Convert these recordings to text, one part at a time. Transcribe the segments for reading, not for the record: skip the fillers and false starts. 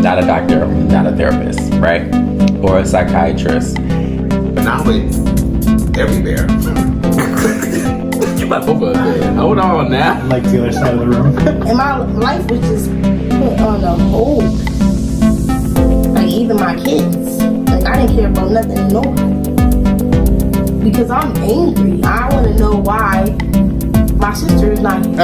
not a doctor, not a therapist, right? Or a psychiatrist. But now it's everywhere. You left over there. Hold on now. Like the other side of the room. And my life was just put on a hold. Like even my kids. Like I didn't care about nothing and nobody. Because I'm angry. I want to know why my sister is not here.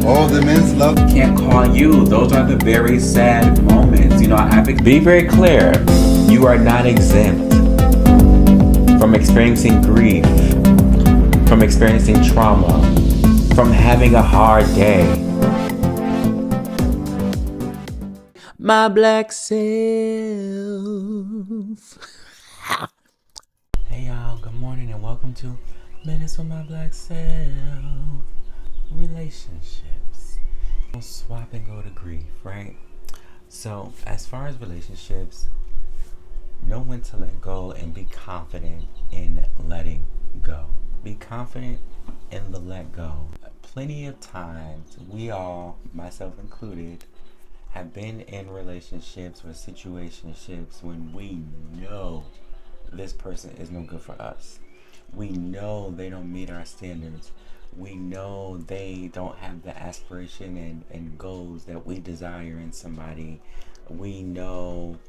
All the men's love. Can't call you. Those are the very sad moments. You know, be very clear. You are not exempt from experiencing grief, from experiencing trauma, from having a hard day. My black self. Hey y'all, good morning and welcome to Minutes with My Black Self. Relationships. We'll swap and go to grief, right? So, as far as relationships, know when to let go and be confident in letting go. Be confident in the let go. Plenty of times, we all, myself included, have been in relationships or situationships when we know this person is no good for us. We know they don't meet our standards. We know they don't have the aspiration and goals that we desire in somebody. We know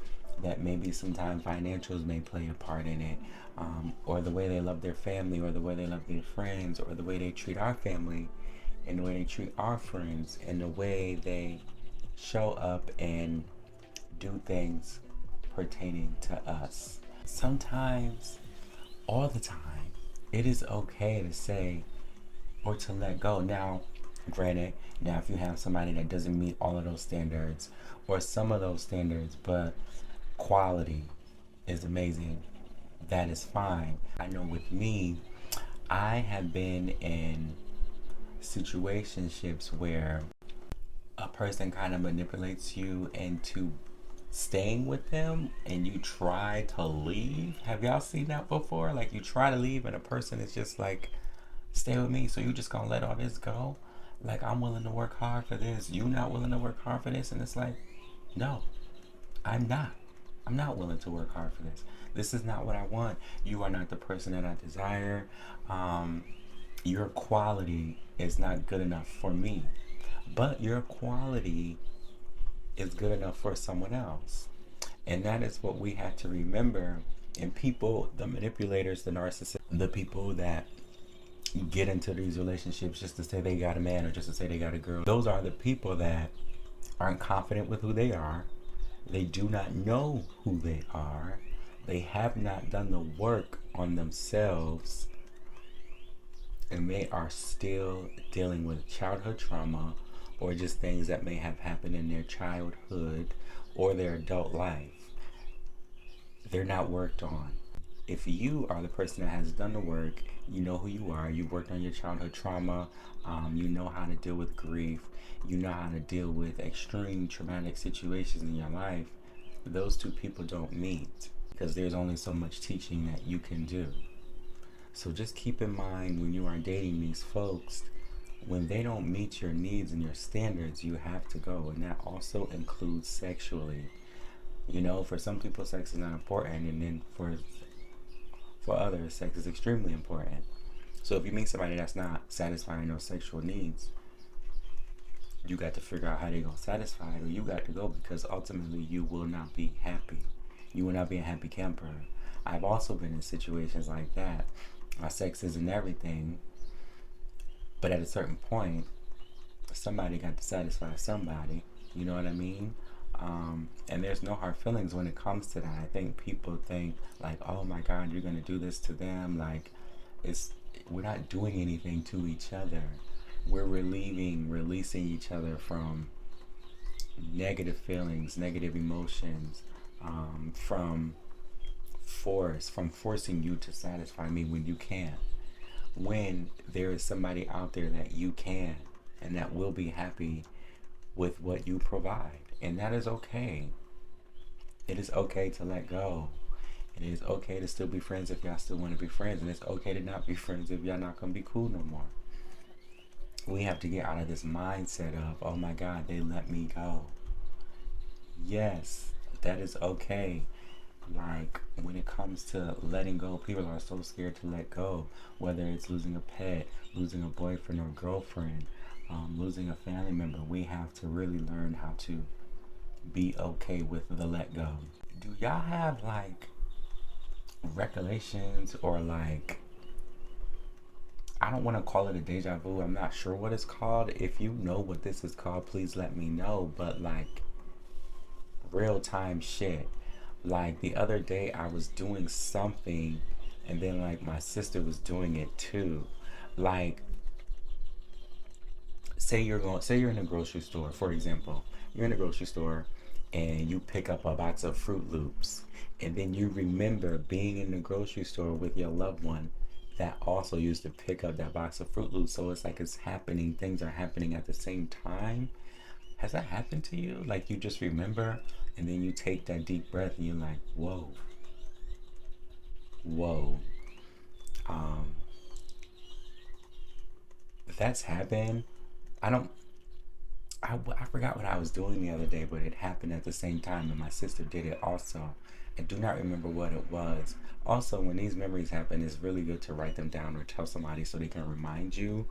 that maybe sometimes financials may play a part in it, or the way they love their family, or the way they love their friends, or the way they treat our family, and the way they treat our friends, and the way they show up and do things pertaining to us. Sometimes, all the time, it is okay to say or to let go. Now, granted, if you have somebody that doesn't meet all of those standards or some of those standards, but quality is amazing, that is fine. I know with me, I have been in situationships where a person kind of manipulates you into staying with them and you try to leave. Have y'all seen that before? Like you try to leave and a person is just like, stay with me, so you just gonna let all this go? Like, I'm willing to work hard for this, you not willing to work hard for this? And it's like, no, I'm not willing to work hard for this. This is not what I want. You are not the person that I desire. Your quality is not good enough for me, but your quality is good enough for someone else. And that is what we have to remember. And people, the manipulators, the narcissists, the people that get into these relationships just to say they got a man or just to say they got a girl, those are the people that aren't confident with who they are. They do not know who they are. They have not done the work on themselves. And they are still dealing with childhood trauma or just things that may have happened in their childhood or their adult life. They're not worked on. If you are the person that has done the work, you know who you are, you worked on your childhood trauma, you know how to deal with grief, you know how to deal with extreme traumatic situations in your life, those two people don't meet because there's only so much teaching that you can do. So just keep in mind when you are dating these folks, when they don't meet your needs and your standards, you have to go. And that also includes sexually. You know, for some people, sex is not important. And then for others, sex is extremely important. So if you meet somebody that's not satisfying those sexual needs, you got to figure out how they're going to satisfy it, or you got to go, because ultimately you will not be happy. You will not be a happy camper. I've also been in situations like that. Sex isn't everything. But at a certain point, somebody got to satisfy somebody. You know what I mean? And there's no hard feelings when it comes to that. I think people think like, oh my God, you're going to do this to them. Like, we're not doing anything to each other. We're releasing each other from negative feelings, negative emotions, from forcing you to satisfy me when you can't. When there is somebody out there that you can and that will be happy with what you provide. And that is okay. It is okay to let go. It is okay to still be friends if y'all still want to be friends. And it's okay to not be friends if y'all not going to be cool no more. We have to get out of this mindset of, oh my God, they let me go. Yes, that is okay. Like when it comes to letting go, people are so scared to let go. Whether it's losing a pet, losing a boyfriend or girlfriend, losing a family member, we have to really learn how to be okay with the let go. Do y'all have like recollections or like, I don't want to call it a deja vu. I'm not sure what it's called. If you know what this is called, please let me know. But like real time shit. Like the other day, I was doing something, and then like my sister was doing it too. Like, say you're in a grocery store, for example. You're in a grocery store, and you pick up a box of Fruit Loops, and then you remember being in the grocery store with your loved one that also used to pick up that box of Fruit Loops. So it's like it's happening. Things are happening at the same time. Has that happened to you? Like you just remember and then you take that deep breath and you're like, whoa, whoa. Um, that's happened. I don't, I forgot what I was doing the other day, but it happened at the same time and my sister did it also. I do not remember what it was. Also, when these memories happen, it's really good to write them down or tell somebody so they can remind you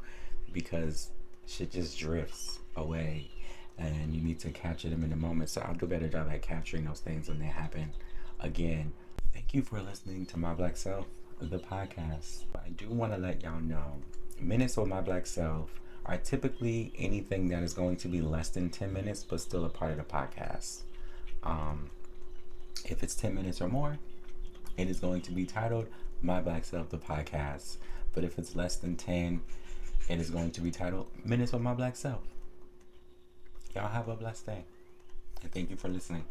because shit just drifts away and you need to capture them in the moment. So I'll do a better job at capturing those things when they happen again. Thank you for listening to My Black Self, the podcast. I do want to let y'all know minutes with My Black Self are typically anything that is going to be less than 10 minutes but still a part of the podcast. Um, if it's 10 minutes or more, it is going to be titled My Black Self, the podcast. But if it's less than 10, it is going to be titled Minutes with My Black Self. Y'all have a blessed day. And thank you for listening.